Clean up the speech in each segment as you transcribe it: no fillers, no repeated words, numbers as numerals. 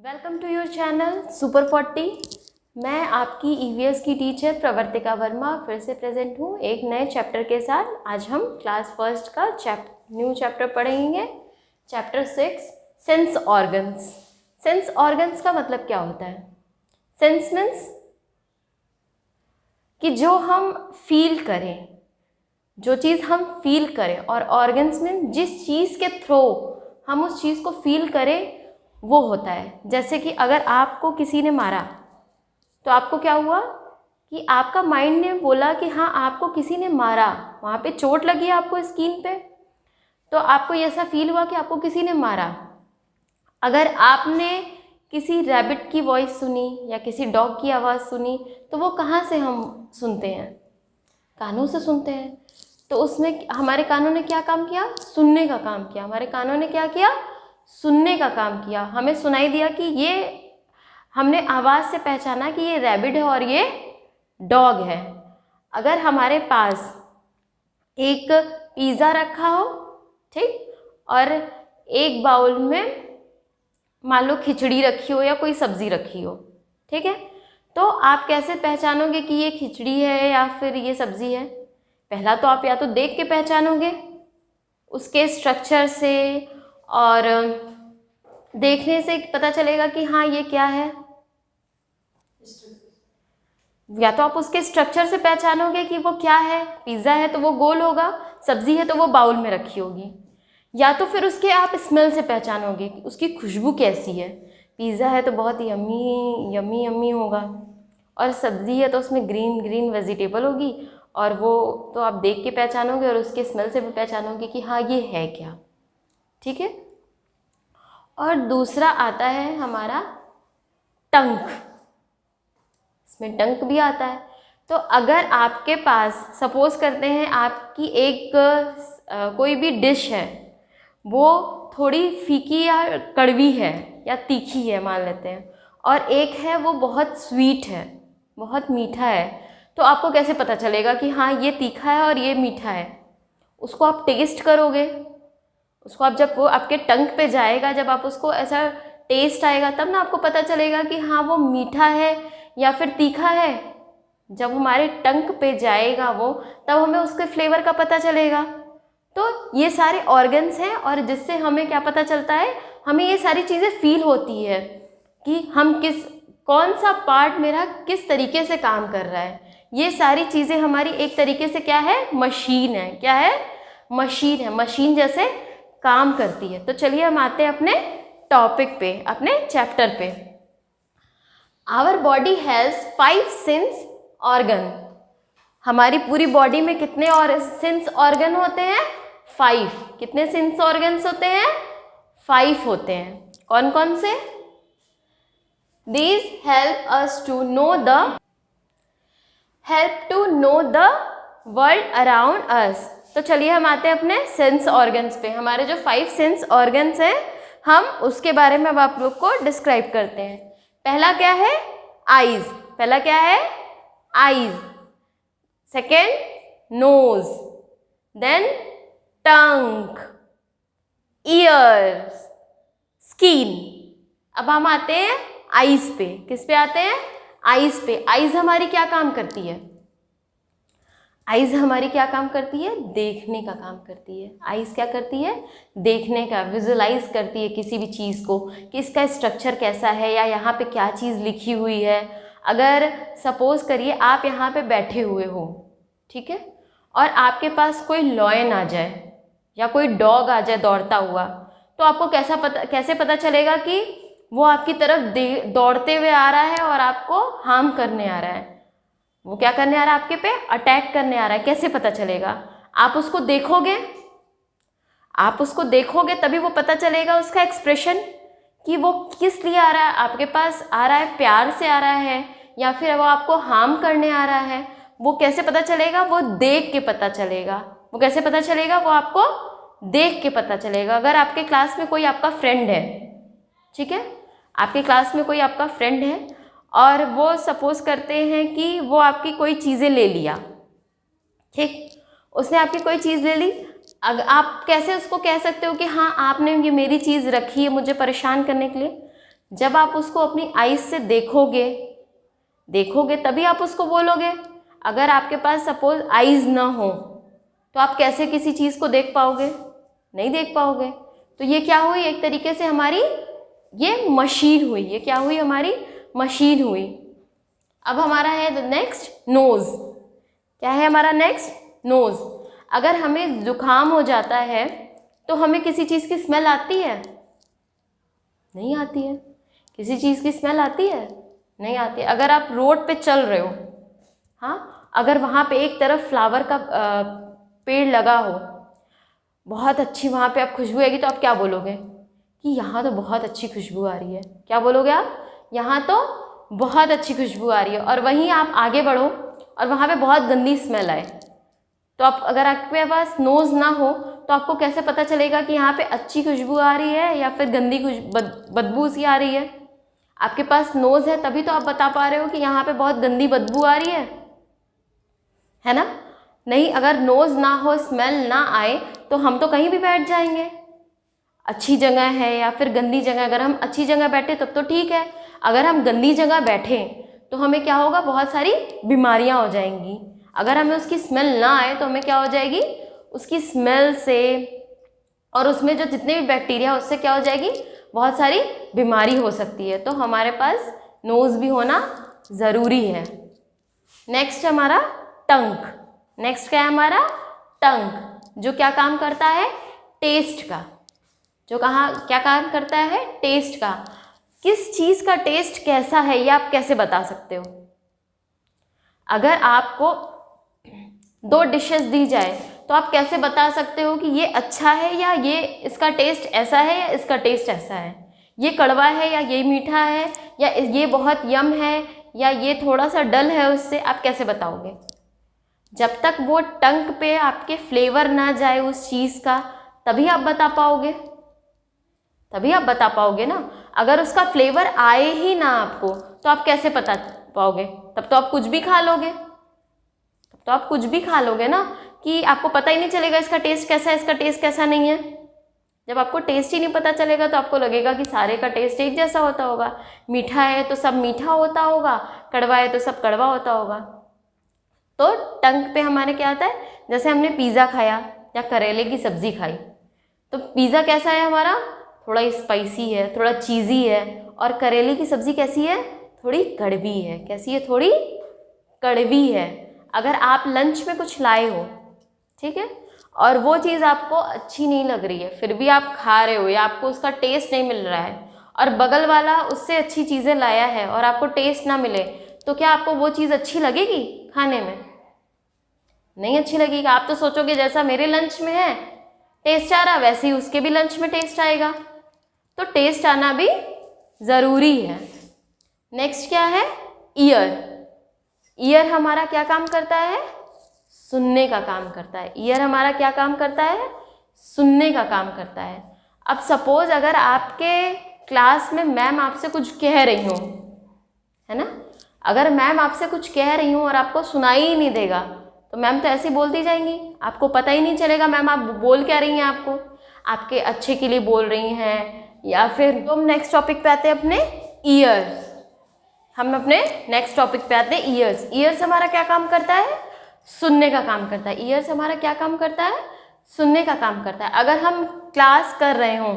Welcome to your channel super 40। मैं आपकी EVS की टीचर प्रवर्तिका वर्मा फिर से प्रेजेंट हूँ एक नए चैप्टर के साथ। आज हम क्लास फर्स्ट का न्यू चैप्टर पढ़ेंगे, chapter 6 sense organs. Sense organs का मतलब क्या होता है? सेंस मीन्स कि जो हम फील करें, जो चीज़ हम फील करें, और ऑर्गन्स मीन जिस चीज़ के थ्रू हम उस चीज़ को फील करें वो होता है। जैसे कि अगर आपको किसी ने मारा तो आपको क्या हुआ कि आपका माइंड ने बोला कि हाँ आपको किसी ने मारा, वहाँ पे चोट लगी आपको स्किन पे, तो आपको ऐसा फील हुआ कि आपको किसी ने मारा। अगर आपने किसी रैबिट की वॉइस सुनी या किसी डॉग की आवाज़ सुनी तो वो कहाँ से हम सुनते हैं? कानों से सुनते हैं। तो उसमें हमारे कानों ने क्या काम किया? सुनने का काम किया। हमारे कानों ने क्या किया? सुनने का काम किया। हमें सुनाई दिया कि ये, हमने आवाज़ से पहचाना कि ये रैबिट है और ये डॉग है। अगर हमारे पास एक पिज़्ज़ा रखा हो, ठीक, और एक बाउल में मान लो खिचड़ी रखी हो या कोई सब्ज़ी रखी हो, ठीक है, तो आप कैसे पहचानोगे कि ये खिचड़ी है या फिर ये सब्ज़ी है? पहला तो आप या तो देख के पहचानोगे उसके स्ट्रक्चर से, और देखने से पता चलेगा कि हाँ ये क्या है। या तो आप उसके स्ट्रक्चर से पहचानोगे कि वो क्या है। पिज़्ज़ा है तो वो गोल होगा, सब्ज़ी है तो वो बाउल में रखी होगी। या तो फिर उसके आप स्मेल से पहचानोगे कि उसकी खुशबू कैसी है। पिज़्ज़ा है तो बहुत यम्मी यम्मी यम्मी होगा, और सब्ज़ी है तो उसमें ग्रीन ग्रीन वेजिटेबल होगी, और वो तो आप देख के पहचानोगे और उसके स्मेल से भी पहचानोगे कि हाँ ये है क्या, ठीक है। और दूसरा आता है हमारा टंक। इसमें टंक भी आता है। तो अगर आपके पास सपोज करते हैं आपकी एक कोई भी डिश है, वो थोड़ी फीकी या कड़वी है या तीखी है मान लेते हैं, और एक है वो बहुत स्वीट है, बहुत मीठा है, तो आपको कैसे पता चलेगा कि हाँ ये तीखा है और ये मीठा है? उसको आप टेस्ट करोगे। उसको आप, जब वो आपके टंक पे जाएगा, जब आप उसको ऐसा टेस्ट आएगा तब ना आपको पता चलेगा कि हाँ वो मीठा है या फिर तीखा है। जब हमारे टंक पे जाएगा वो, तब हमें उसके फ्लेवर का पता चलेगा। तो ये सारे ऑर्गन्स हैं, और जिससे हमें क्या पता चलता है? हमें ये सारी चीज़ें फील होती है कि हम कौन सा पार्ट मेरा किस तरीके से काम कर रहा है। ये सारी चीज़ें हमारी एक तरीके से क्या है? मशीन है। क्या है? मशीन है। मशीन जैसे काम करती है। तो चलिए हम आते हैं अपने टॉपिक पे, अपने चैप्टर पे। Our body has 5 sense organ. हमारी पूरी बॉडी में कितने और सेंस ऑर्गन होते हैं? 5। कितने सेंस ऑर्गन्स होते हैं? 5 होते हैं। कौन कौन से? These help us to know the world around us। तो चलिए हम आते हैं अपने सेंस ऑर्गन्स पे। हमारे जो 5 सेंस ऑर्गन्स हैं, हम उसके बारे में अब आप लोग को डिस्क्राइब करते हैं। पहला क्या है? आईज। पहला क्या है? आईज। सेकेंड नोज, देन टंग, ईयर्स, स्किन। अब हम आते हैं आईज पे। किस पे आते हैं? आईज पे। आईज हमारी क्या काम करती है? आईज हमारी क्या काम करती है? देखने का काम करती है। आईज क्या करती है? देखने का, विजुलाइज करती है किसी भी चीज़ को कि इसका स्ट्रक्चर कैसा है या यहाँ पे क्या चीज़ लिखी हुई है। अगर सपोज करिए आप यहाँ पे बैठे हुए हो, ठीक है, और आपके पास कोई लॉयन आ जाए या कोई डॉग आ जाए दौड़ता हुआ, तो आपको कैसे पता चलेगा कि वो आपकी तरफ दौड़ते हुए आ रहा है और आपको हार्म करने आ रहा है? वो क्या करने आ रहा है? आपके पे अटैक करने आ रहा है। कैसे पता चलेगा? आप उसको देखोगे। आप उसको देखोगे तभी वो पता चलेगा, उसका एक्सप्रेशन, कि वो किस लिए आ रहा है। आपके पास आ रहा है, प्यार से आ रहा है, या फिर वो आपको हार्म करने आ रहा है। वो कैसे पता चलेगा? वो देख के पता चलेगा। वो कैसे पता चलेगा? वो आपको देख के पता चलेगा। अगर आपके क्लास में कोई आपका फ्रेंड है, ठीक है, आपके क्लास में कोई आपका फ्रेंड है, और वो सपोज करते हैं कि वो आपकी कोई चीज़ें ले लिया, ठीक, उसने आपकी कोई चीज़ ले ली। अगर आप कैसे उसको कह सकते हो कि हाँ आपने ये मेरी चीज़ रखी है मुझे परेशान करने के लिए? जब आप उसको अपनी आईज से देखोगे तभी आप उसको बोलोगे। अगर आपके पास सपोज आईज ना हो तो आप कैसे किसी चीज़ को देख पाओगे? नहीं देख पाओगे। तो ये क्या हुई? एक तरीके से हमारी ये मशीन हुई। ये क्या हुई? हमारी मशीन हुई। अब हमारा है नेक्स्ट नोज़। क्या है हमारा नेक्स्ट? नोज़। अगर हमें जुकाम हो जाता है तो हमें किसी चीज़ की स्मेल आती है? नहीं आती है। किसी चीज़ की स्मेल आती है? नहीं आती है। अगर आप रोड पे चल रहे हो, हाँ, अगर वहाँ पे एक तरफ फ्लावर का पेड़ लगा हो, बहुत अच्छी वहाँ पे आप खुशबू आएगी, तो आप क्या बोलोगे? कि यहाँ तो बहुत अच्छी खुशबू आ रही है। क्या बोलोगे आप? यहाँ तो बहुत अच्छी खुशबू आ रही है। और वहीं आप आगे बढ़ो और वहाँ पे बहुत गंदी स्मेल आए, तो आप, अगर आपके पास नोज़ ना हो तो आपको कैसे पता चलेगा कि यहाँ पे अच्छी खुशबू आ रही है या फिर गंदी बदबू सी आ रही है? आपके पास नोज़ है तभी तो आप बता पा रहे हो कि यहाँ पे बहुत गंदी बदबू आ रही है ना? नहीं, अगर नोज़ ना हो, स्मेल ना आए, तो हम तो कहीं भी बैठ जाएंगे। अच्छी जगह है या फिर गंदी जगह, अगर हम अच्छी जगह बैठे तब तो ठीक है। अगर हम गंदी जगह बैठे तो हमें क्या होगा? बहुत सारी बीमारियां हो जाएंगी। अगर हमें उसकी स्मेल ना आए तो हमें क्या हो जाएगी? उसकी स्मेल से और उसमें जो जितने भी बैक्टीरिया उससे क्या हो जाएगी? बहुत सारी बीमारी हो सकती है। तो हमारे पास नोज़ भी होना ज़रूरी है। नेक्स्ट हमारा टंग। नेक्स्ट क्या है हमारा? टंग, जो क्या काम करता है? टेस्ट का। जो क्या काम करता है? टेस्ट का। किस चीज़ का टेस्ट कैसा है ये आप कैसे बता सकते हो? अगर आपको 2 डिशेस दी जाए तो आप कैसे बता सकते हो कि ये अच्छा है या ये इसका टेस्ट ऐसा है या इसका टेस्ट ऐसा है? ये कड़वा है या ये मीठा है या ये बहुत यम है या ये थोड़ा सा डल है? उससे आप कैसे बताओगे? जब तक वो टंग पे आपके फ्लेवर ना जाए उस चीज़ का, तभी आप बता पाओगे। तभी आप बता पाओगे ना। अगर उसका फ्लेवर आए ही ना आपको तो आप कैसे बता पाओगे? तब तो आप कुछ भी खा लोगे। तब तो आप कुछ भी खा लोगे ना, कि आपको पता ही नहीं चलेगा इसका टेस्ट कैसा है, इसका टेस्ट कैसा नहीं है। जब आपको टेस्ट ही नहीं पता चलेगा तो आपको लगेगा कि सारे का टेस्ट एक जैसा होता होगा। मीठा है तो सब मीठा होता होगा, कड़वा है तो सब कड़वा होता होगा। तो टंग पे हमारे क्या आता है? जैसे हमने पिज़्ज़ा खाया या करेले की सब्ज़ी खाई, तो पिज़्ज़ा कैसा है हमारा? थोड़ा स्पाइसी है, थोड़ा चीज़ी है। और करेले की सब्ज़ी कैसी है? थोड़ी कड़वी है। कैसी है? थोड़ी कड़वी है। अगर आप लंच में कुछ लाए हो, ठीक है, और वो चीज़ आपको अच्छी नहीं लग रही है, फिर भी आप खा रहे हो या आपको उसका टेस्ट नहीं मिल रहा है, और बगल वाला उससे अच्छी चीज़ें लाया है और आपको टेस्ट ना मिले, तो क्या आपको वो चीज़ अच्छी लगेगी खाने में? नहीं अच्छी लगेगी। आप तो सोचोगे जैसा मेरे लंच में है टेस्ट आ रहा, वैसे ही उसके भी लंच में टेस्ट आएगा। तो टेस्ट आना भी ज़रूरी है। नेक्स्ट क्या है? ईयर। ईयर हमारा क्या काम करता है? सुनने का काम करता है। ईयर हमारा क्या काम करता है? सुनने का काम करता है। अब सपोज अगर आपके क्लास में मैम आपसे कुछ कह रही हो, है ना, अगर मैम आपसे कुछ कह रही हूँ और आपको सुनाई ही नहीं देगा, तो मैम तो ऐसे ही बोलती जाएंगी, आपको पता ही नहीं चलेगा मैम आप बोल क्या रही हैं, आपको आपके अच्छे के लिए बोल रही हैं या फिर। तो हम नेक्स्ट टॉपिक पे आते हैं अपने ईयर्स। हम अपने नेक्स्ट टॉपिक पे आते हैं ईयर्स। ईयर्स हमारा क्या काम करता है? सुनने का काम करता है। ईयर्स हमारा क्या काम करता है? सुनने का काम करता है। अगर हम क्लास कर रहे हों,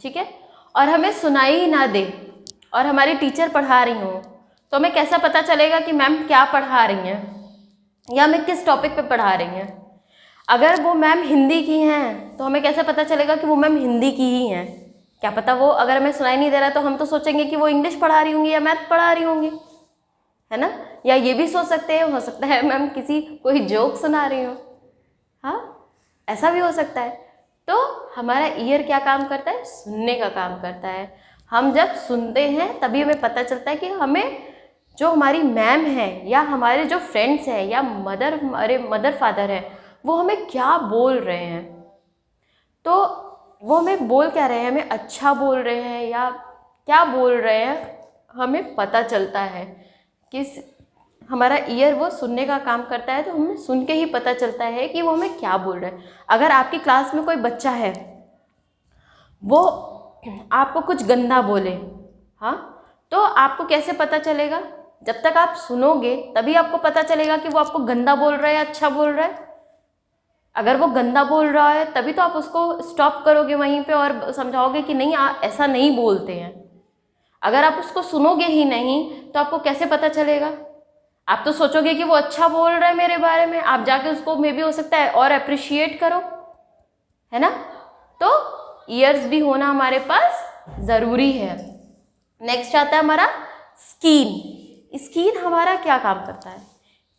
ठीक है, और हमें सुनाई ही ना दे और हमारी टीचर पढ़ा रही हों, तो हमें कैसा पता चलेगा कि मैम क्या पढ़ा रही हैं या हमें किस टॉपिक पे पढ़ा रही हैं? अगर वो मैम हिंदी की हैं तो हमें कैसे पता चलेगा कि वो मैम हिंदी की ही हैं? क्या पता वो, अगर हमें सुनाई नहीं दे रहा तो हम तो सोचेंगे कि वो इंग्लिश पढ़ा रही होंगी या मैथ पढ़ा रही होंगी, है ना। या ये भी सोच सकते हैं, हो सकता है मैम किसी कोई जोक सुना रही हो, हाँ, ऐसा भी हो सकता है। तो हमारा ईयर क्या काम करता है? सुनने का काम करता है। हम जब सुनते हैं तभी हमें पता चलता है कि हमें जो हमारी मैम है या हमारे जो फ्रेंड्स हैं या हमारे मदर फादर हैं, वो हमें क्या बोल रहे हैं। तो वो हमें बोल क्या रहे हैं, हमें अच्छा बोल रहे हैं या क्या बोल रहे हैं, हमें पता चलता है। किस हमारा ईयर वो सुनने का काम करता है, तो हमें सुन के ही पता चलता है कि वो हमें क्या बोल रहे हैं। अगर आपकी क्लास में कोई बच्चा है, वो आपको कुछ गंदा बोले, हाँ, तो आपको कैसे पता चलेगा? जब तक आप सुनोगे तभी आपको पता चलेगा कि वो आपको गंदा बोल रहा है या अच्छा बोल रहा है। अगर वो गंदा बोल रहा है तभी तो आप उसको स्टॉप करोगे वहीं पे और समझाओगे कि नहीं ऐसा नहीं बोलते हैं। अगर आप उसको सुनोगे ही नहीं तो आपको कैसे पता चलेगा? आप तो सोचोगे कि वो अच्छा बोल रहा है मेरे बारे में, आप जाके उसको मे भी हो सकता है और अप्रिशिएट करो, है ना। तो ईयर्स भी होना हमारे पास ज़रूरी है। नेक्स्ट आता है हमारा स्किन। स्किन हमारा क्या काम करता है?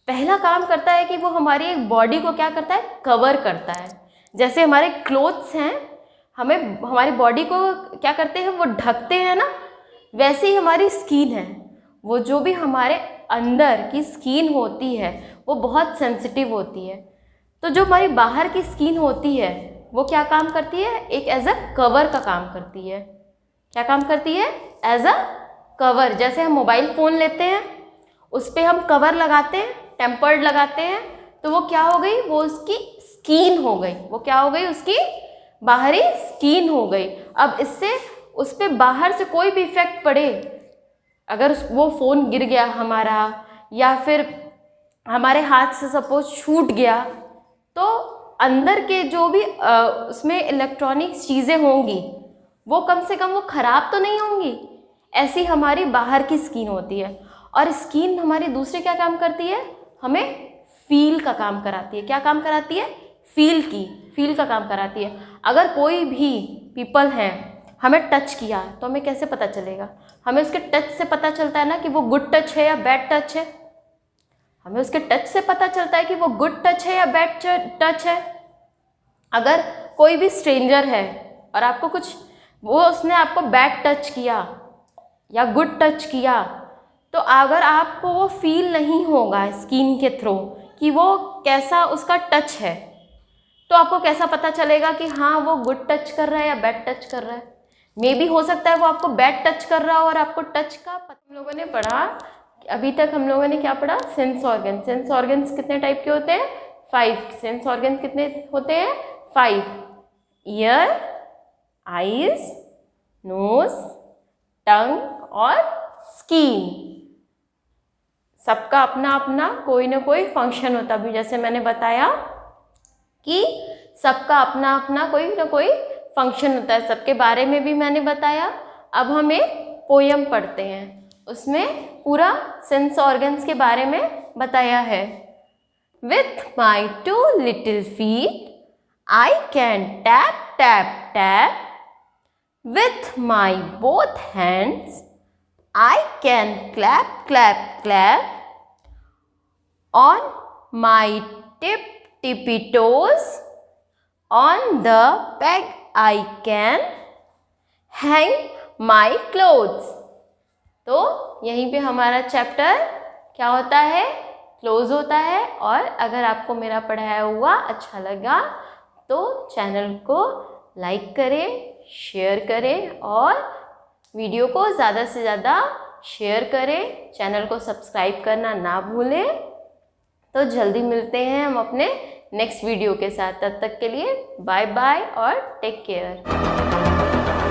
पहला काम करता है कि वो हमारी एक बॉडी को क्या करता है? कवर करता है। जैसे हमारे क्लोथ्स हैं, हमें हमारी बॉडी को क्या करते हैं? वो ढकते हैं ना। वैसे ही हमारी स्किन है, वो जो भी हमारे अंदर की स्किन होती है वो बहुत सेंसिटिव होती है। तो जो हमारी बाहर की स्किन होती है वो क्या काम करती है? एक एज अ कवर का काम करती है। क्या काम करती है? As a cover. जैसे हम मोबाइल फ़ोन लेते हैं, उस पर हम कवर लगाते हैं, टेम्पर्ड लगाते हैं, तो वो क्या हो गई? वो उसकी स्किन हो गई। वो क्या हो गई? उसकी बाहरी स्किन हो गई। अब इससे उस पर बाहर से कोई भी इफेक्ट पड़े, अगर वो फ़ोन गिर गया हमारा या फिर हमारे हाथ से सपोज छूट गया, तो अंदर के जो भी उसमें इलेक्ट्रॉनिक्स चीज़ें होंगी वो कम से कम वो ख़राब तो नहीं होंगी। ऐसी हमारी बाहर की स्किन होती है। और स्किन हमारी दूसरे क्या काम करती है? हमें फील का काम कराती है। क्या काम कराती है? फील का काम कराती है। अगर कोई भी पीपल हैं, हमें टच किया तो हमें कैसे पता चलेगा? हमें उसके टच से पता चलता है ना कि वो गुड टच है या बैड टच है। हमें उसके टच से पता चलता है कि वो गुड टच है या बैड टच है। अगर कोई भी स्ट्रेंजर है और आपको कुछ उसने आपको बैड टच किया या गुड टच किया, तो अगर आपको वो फील नहीं होगा स्किन के थ्रू कि वो कैसा उसका टच है, तो आपको कैसा पता चलेगा कि हाँ वो गुड टच कर रहा है या बैड टच कर रहा है? मे भी हो सकता है वो आपको बैड टच कर रहा हो और आपको टच का पता। हम लोगों ने पढ़ा, अभी तक हम लोगों ने क्या पढ़ा? Sense organ. सेंस ऑर्गन्स कितने टाइप के होते हैं? 5। सेंस ऑर्गन कितने होते हैं? 5। ईयर, आईज, नोज, टंग और स्किन। सबका अपना अपना कोई ना कोई फंक्शन होता है। जैसे मैंने बताया कि सबका अपना अपना कोई ना कोई फंक्शन होता है, सबके बारे में भी मैंने बताया। अब हम एक पोयम पढ़ते हैं, उसमें पूरा सेंस ऑर्गन्स के बारे में बताया है। With my 2 little feet I can tap tap tap. With my both hands I can clap clap clap. On my tippy toes on the peg I can hang my clothes. तो यहीं पे हमारा chapter क्या होता है? Close होता है। और अगर आपको मेरा पढ़ाया हुआ अच्छा लगा तो चैनल को लाइक करें, शेयर करें और वीडियो को ज़्यादा से ज़्यादा शेयर करें। चैनल को सब्सक्राइब करना ना भूलें। तो जल्दी मिलते हैं हम अपने नेक्स्ट वीडियो के साथ। तब तक के लिए बाय बाय और टेक केयर।